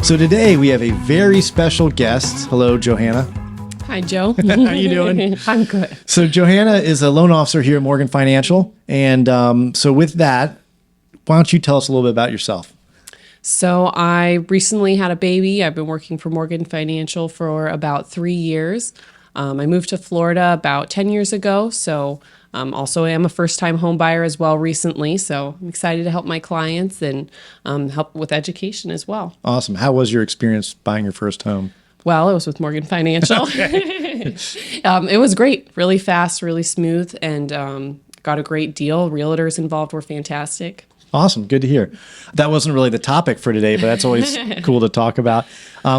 So today we have a very special guest. Hello, Johanna. Hi, Joe. How you doing? I'm good. So Johanna is a loan officer here at Morgan Financial. And so with that, why don't you tell us a little bit about yourself? So I recently had a baby. I've been working for Morgan Financial for about 3 years. I moved to Florida about 10 years ago. So also I am a first-time home buyer as well recently. So I'm excited to help my clients and help with education as well. Awesome. How was your experience buying your first home? Well, it was with Morgan Financial. It was great, really fast, really smooth, and got a great deal. Realtors involved were fantastic. Awesome. Good to hear. That wasn't really the topic for today, but that's always cool to talk about.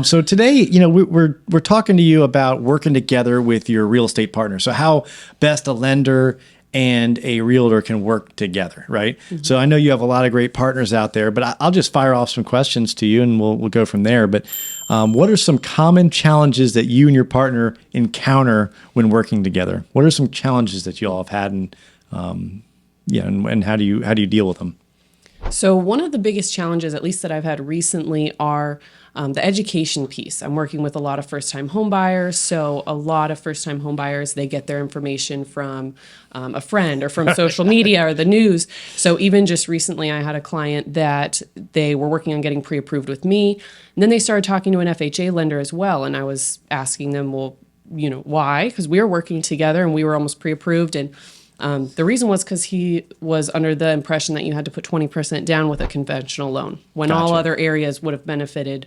So today, we're talking to you about working together with your real estate partner. So how best a lender and a realtor can work together, right? Mm-hmm. So I know you have a lot of great partners out there, but I'll just fire off some questions to you and we'll go from there. But what are some common challenges that you and your partner encounter when working together? What are some challenges that you all have had and how do you deal with them? So one of the biggest challenges, at least that I've had recently, are the education piece. I'm working with a lot of first-time home buyers. So a lot of first-time home buyers, they get their information from a friend or from social media or the news. So even just recently, I had a client that they were working on getting pre-approved with me. And then they started talking to an FHA lender as well. And I was asking them, well, why? Because we were working together and we were almost pre-approved. And the reason was because he was under the impression that you had to put 20% down with a conventional loan when all other areas would have benefited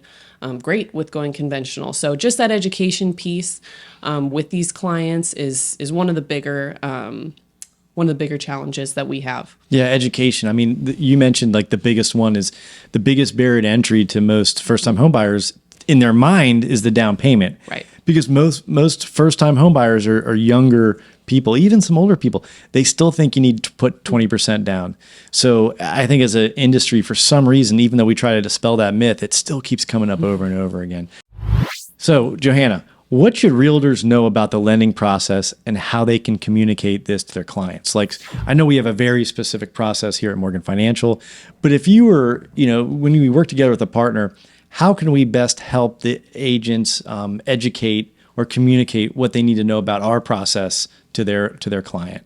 great with going conventional. So just that education piece with these clients is one of the bigger challenges that we have. Yeah, education. I mean, you mentioned like the biggest one is the biggest barrier to entry to most first-time home buyers in their mind is the down payment. Right. Because most first-time home buyers are younger people, even some older people. They still think you need to put 20% down. So I think as an industry, for some reason, even though we try to dispel that myth, it still keeps coming up over and over again. So Johanna, what should realtors know about the lending process and how they can communicate this to their clients? Like, I know we have a very specific process here at Morgan Financial, but if you were, when we work together with a partner, how can we best help the agents educate or communicate what they need to know about our process to their client?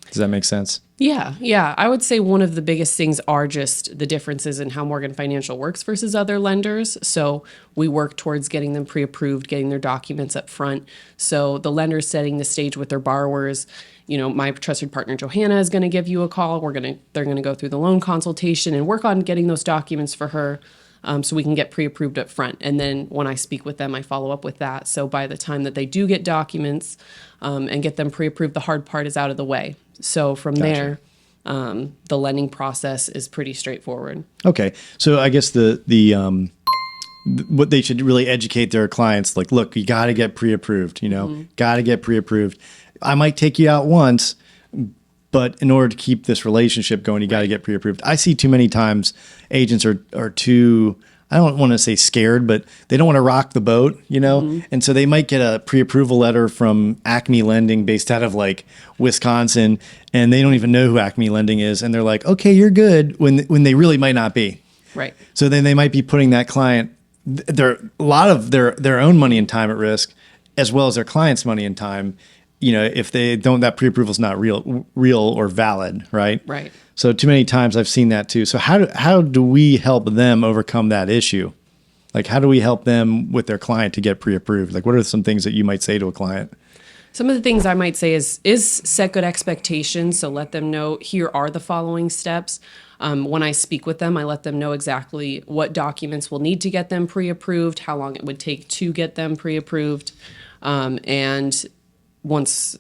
Does that make sense? Yeah. I would say one of the biggest things are just the differences in how Morgan Financial works versus other lenders. So we work towards getting them pre-approved, getting their documents up front. So the lender's setting the stage with their borrowers. My trusted partner, Johanna, is going to give you a call. They're going to go through the loan consultation and work on getting those documents for her. So we can get pre-approved up front. And then when I speak with them, I follow up with that. So by the time that they do get documents and get them pre-approved, the hard part is out of the way. So from there, the lending process is pretty straightforward. Okay. So I guess what they should really educate their clients, like, look, you got to get pre-approved, got to get pre-approved. I might take you out once, but in order to keep this relationship going, you got to get pre-approved. I see too many times agents are too, I don't want to say scared, but they don't want to rock the boat, And so they might get a pre-approval letter from Acme Lending based out of like Wisconsin, and they don't even know who Acme Lending is. And they're like, okay, you're good, when they really might not be. Right. So then they might be putting that client, a lot of their own money and time at risk, as well as their client's money and time. If they don't, that pre-approval is not real or valid, right? Right. So too many times I've seen that too. So how do we help them overcome that issue? Like, how do we help them with their client to get pre-approved? Like, what are some things that you might say to a client? Some of the things I might say is set good expectations. So let them know, here are the following steps. When I speak with them, I let them know exactly what documents we'll need to get them pre-approved, how long it would take to get them pre-approved, and once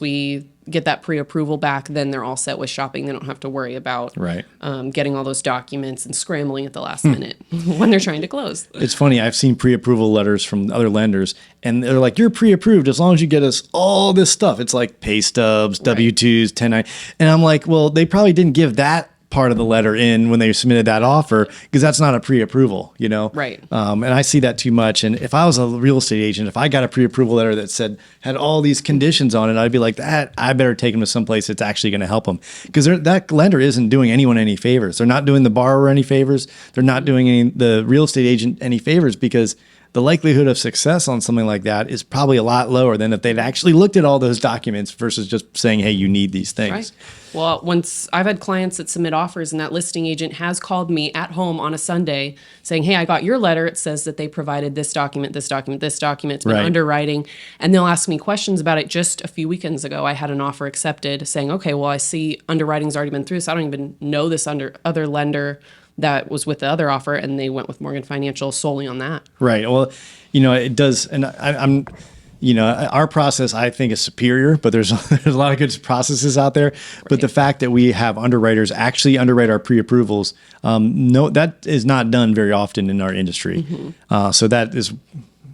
we get that pre-approval back, then they're all set with shopping. They don't have to worry about getting all those documents and scrambling at the last minute when they're trying to close. It's funny. I've seen pre-approval letters from other lenders, and they're like, you're pre-approved as long as you get us all this stuff. It's like pay stubs, W-2s, 1099. And I'm like, well, they probably didn't give that part of the letter in when they submitted that offer, because that's not a pre-approval, Right. And I see that too much. And if I was a real estate agent, if I got a pre-approval letter that had all these conditions on it, I'd be like, that I better take them to someplace that's actually going to help them, because that lender isn't doing anyone any favors. They're not doing the borrower any favors. They're not doing the real estate agent any favors, because the likelihood of success on something like that is probably a lot lower than if they'd actually looked at all those documents versus just saying, hey, you need these things. Right. Well, once I've had clients that submit offers and that listing agent has called me at home on a Sunday saying, hey, I got your letter. It says that they provided this document, this document, this document. It's been underwriting. And they'll ask me questions about it. Just a few weekends ago, I had an offer accepted saying, okay, well, I see underwriting's already been through, so I don't even know this other lender that was with the other offer, and they went with Morgan Financial solely on that. Right. Well, it does, and I'm our process I think is superior, but there's a lot of good processes out there. Right. But the fact that we have underwriters actually underwrite our pre-approvals, no, that is not done very often in our industry. Mm-hmm. So that is,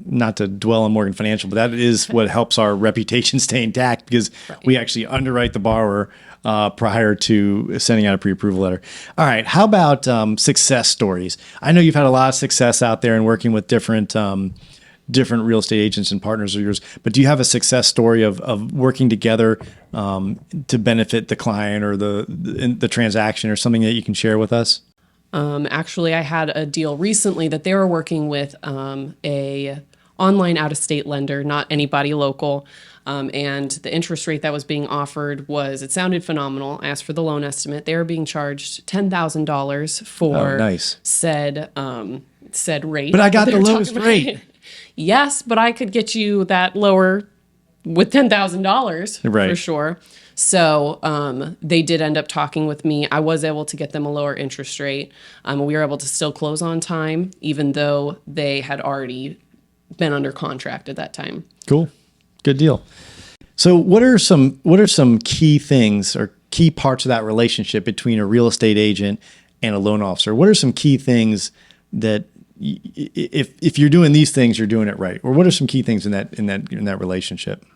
not to dwell on Morgan Financial, but that is what helps our reputation stay intact, because we actually underwrite the borrower prior to sending out a pre-approval letter. All right. How about success stories? I know you've had a lot of success out there in working with different real estate agents and partners of yours, but do you have a success story of working together to benefit the client or the transaction, or something that you can share with us? Actually, I had a deal recently that they were working with a online out-of-state lender, not anybody local. And the interest rate that was being offered it sounded phenomenal. I asked for the loan estimate. They were being charged $10,000 for said rate. But I got the lowest rate. Yes, but I could get you that lower with $10,000 for sure. So they did end up talking with me. I was able to get them a lower interest rate. We were able to still close on time, even though they had already been under contract at that time. Cool. Good deal. So what are some key things or key parts of that relationship between a real estate agent and a loan officer? What are some key things that if you're doing these things, you're doing it right? Or what are some key things in that relationship?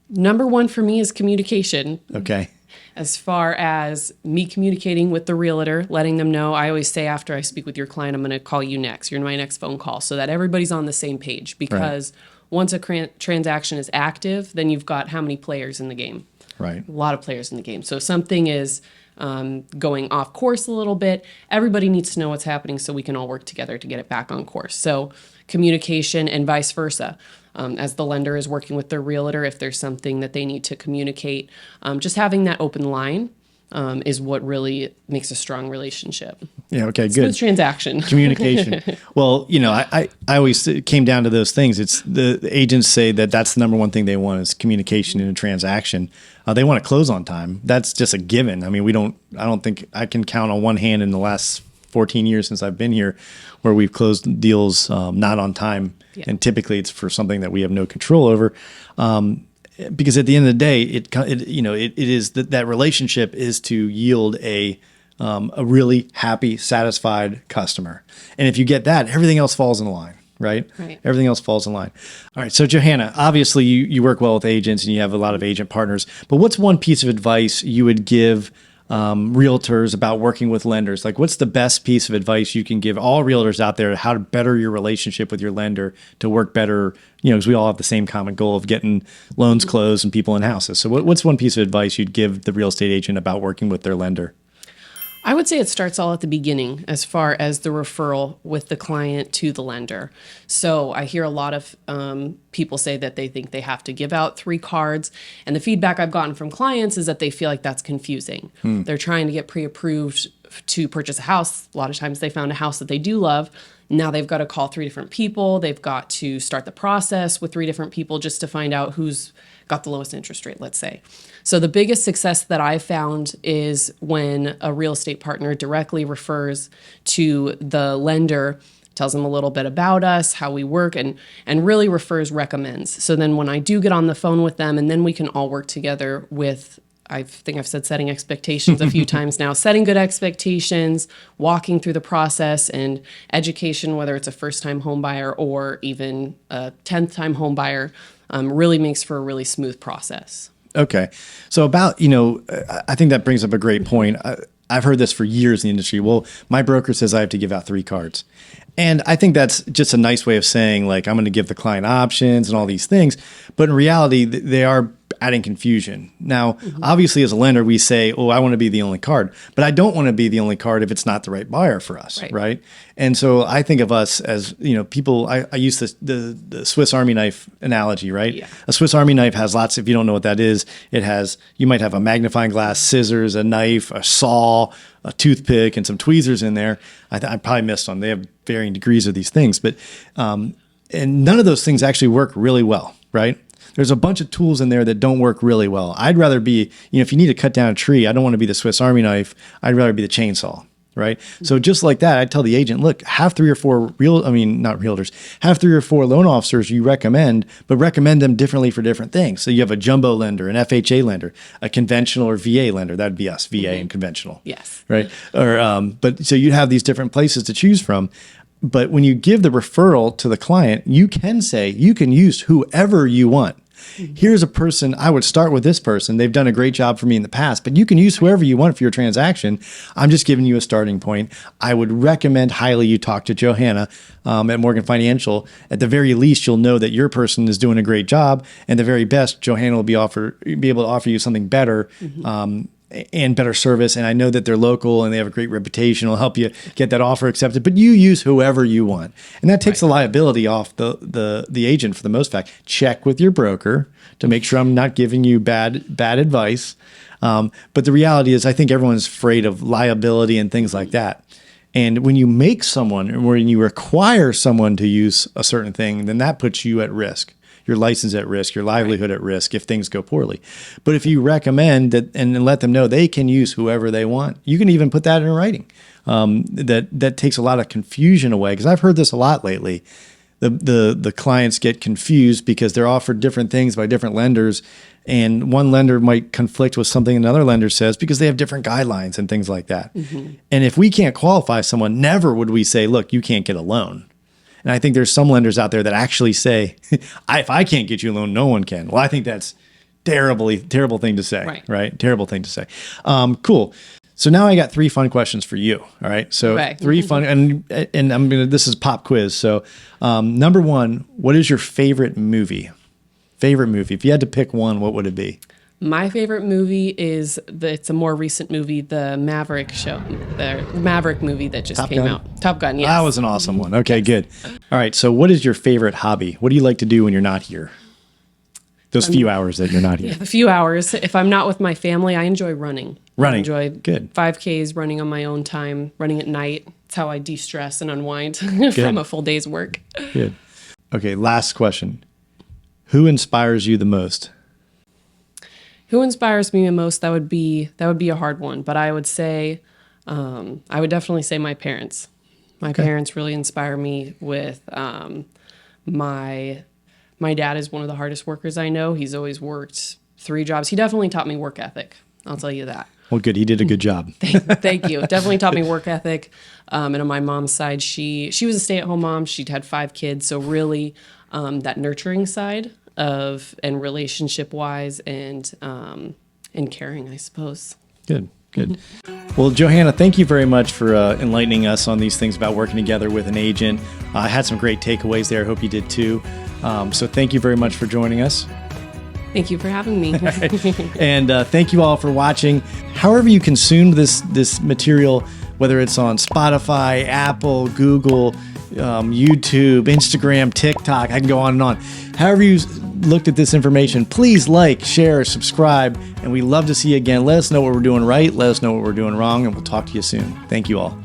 Number one for me is communication. Okay. As far as me communicating with the realtor, letting them know, I always say after I speak with your client, I'm going to call you next. You're my next phone call, so that everybody's on the same page. Because once a transaction is active, then you've got how many players in the game? Right. A lot of players in the game. So if something is going off course a little bit, everybody needs to know what's happening so we can all work together to get it back on course. So communication and vice versa. As the lender is working with their realtor, if there's something that they need to communicate, just having that open line is what really makes a strong relationship. Yeah. Okay. Good. Smooth transaction. Communication. Well, I always came down to those things. It's the agents say that's the number one thing they want is communication in a transaction. They want to close on time. That's just a given. I mean, I don't think I can count on one hand in the last 14 years since I've been here where we've closed deals not on time. Yeah. And typically it's for something that we have no control over. Because at the end of the day, it is that relationship is to yield a really happy, satisfied customer. And if you get that, everything else falls in line, right? Everything else falls in line. All right. So Johanna, obviously you work well with agents and you have a lot of agent partners, but what's one piece of advice you would give realtors about working with lenders? Like, what's the best piece of advice you can give all realtors out there how to better your relationship with your lender to work better? Because we all have the same common goal of getting loans closed and people in houses. So what's one piece of advice you'd give the real estate agent about working with their lender? I would say it starts all at the beginning as far as the referral with the client to the lender. So I hear a lot of people say that they think they have to give out 3 cards. And the feedback I've gotten from clients is that they feel like that's confusing. They're trying to get pre-approved to purchase a house. A lot of times they found a house that they do love. Now they've got to call 3 different people. They've got to start the process with 3 different people just to find out who's got the lowest interest rate, let's say. So the biggest success that I've found is when a real estate partner directly refers to the lender, tells them a little bit about us, how we work, and really recommends. So then when I do get on the phone with them, and then we can all work together with, I think I've said setting expectations a few times now, setting good expectations, walking through the process, and education, whether it's a first-time home buyer or even a 10th-time home buyer, really makes for a really smooth process. Okay. So about, I think that brings up a great point. I've heard this for years in the industry. Well, my broker says I have to give out 3 cards. And I think that's just a nice way of saying, like, I'm going to give the client options and all these things. But in reality, they are adding confusion. Now, obviously, as a lender, we say, oh, I want to be the only card. But I don't want to be the only card if it's not the right buyer for us, right? And so I think of us as, people, I use the Swiss Army knife analogy, right? Yeah. A Swiss Army knife has lots, if you don't know what that is, you might have a magnifying glass, scissors, a knife, a saw, a toothpick, and some tweezers in there. I probably missed one. They have varying degrees of these things, but and none of those things actually work really well, right? There's a bunch of tools in there that don't work really well. I'd rather be, if you need to cut down a tree, I don't want to be the Swiss Army knife. I'd rather be the chainsaw, right? So just like that, I'd tell the agent, look, have 3 or 4 not realtors, have 3 or 4 loan officers you recommend, but recommend them differently for different things. So you have a jumbo lender, an FHA lender, a conventional or VA lender. That'd be us, VA and conventional. Yes. Right. Or, but so you have these different places to choose from. But when you give the referral to the client, you can say, you can use whoever you want. Here's a person, I would start with this person. They've done a great job for me in the past, but you can use whoever you want for your transaction. I'm just giving you a starting point. I would recommend highly you talk to Johanna at Morgan Financial. At the very least, you'll know that your person is doing a great job. And the very best, Johanna will be able to offer you something better. And better service. And I know that they're local and they have a great reputation. It'll help you get that offer accepted, but you use whoever you want. And that takes the liability off the agent for the most fact. Check with your broker to make sure I'm not giving you bad advice. But the reality is I think everyone's afraid of liability and things like that. And when you make someone, or when you require someone to use a certain thing, then that puts you at risk. Your license at risk, your livelihood at risk if things go poorly. But if you recommend that and let them know they can use whoever they want, you can even put that in writing. That takes a lot of confusion away, because I've heard this a lot lately. The clients get confused because they're offered different things by different lenders, and one lender might conflict with something another lender says because they have different guidelines and things like that. And if we can't qualify someone, never would we say, look, you can't get a loan. And I think there's some lenders out there that actually say, if I can't get you a loan, no one can. Well, I think that's terrible thing to say, right? Terrible thing to say. Cool. So now I got 3 fun questions for you. All right. So 3 fun, and this is pop quiz. So number 1, what is your favorite movie? If you had to pick one, what would it be? My favorite movie is it's a more recent movie, the Maverick movie that just came out. Top Gun, yes. That was an awesome one. Okay, good. All right, so what is your favorite hobby? What do you like to do when you're not here? Those few hours that you're not here. Yeah, the few hours. If I'm not with my family, I enjoy running. I enjoy good 5Ks, running on my own time, running at night. It's how I de-stress and unwind from a full day's work. Good. Okay, last question. Who inspires you the most? Who inspires me the most? That would be a hard one, but I would say, I would definitely say my parents. My parents really inspire me with my dad is one of the hardest workers I know. He's always worked 3 jobs. He definitely taught me work ethic. I'll tell you that. Well, good. He did a good job. Thank you. Definitely taught me work ethic. And on my mom's side, she was a stay-at-home mom. She'd had 5 kids, so really that nurturing side and relationship wise and caring, I suppose. Good. Well, Johanna, thank you very much for enlightening us on these things about working together with an agent. I had some great takeaways there. I hope you did too. So thank you very much for joining us. Thank you for having me. And thank you all for watching. However you consumed this material, whether it's on Spotify, Apple, Google, YouTube, Instagram, TikTok, I can go on and on. However you looked at this information, please like, share, subscribe, and we love to see you again. Let us know what we're doing right. Let us know what we're doing wrong, and we'll talk to you soon. Thank you all.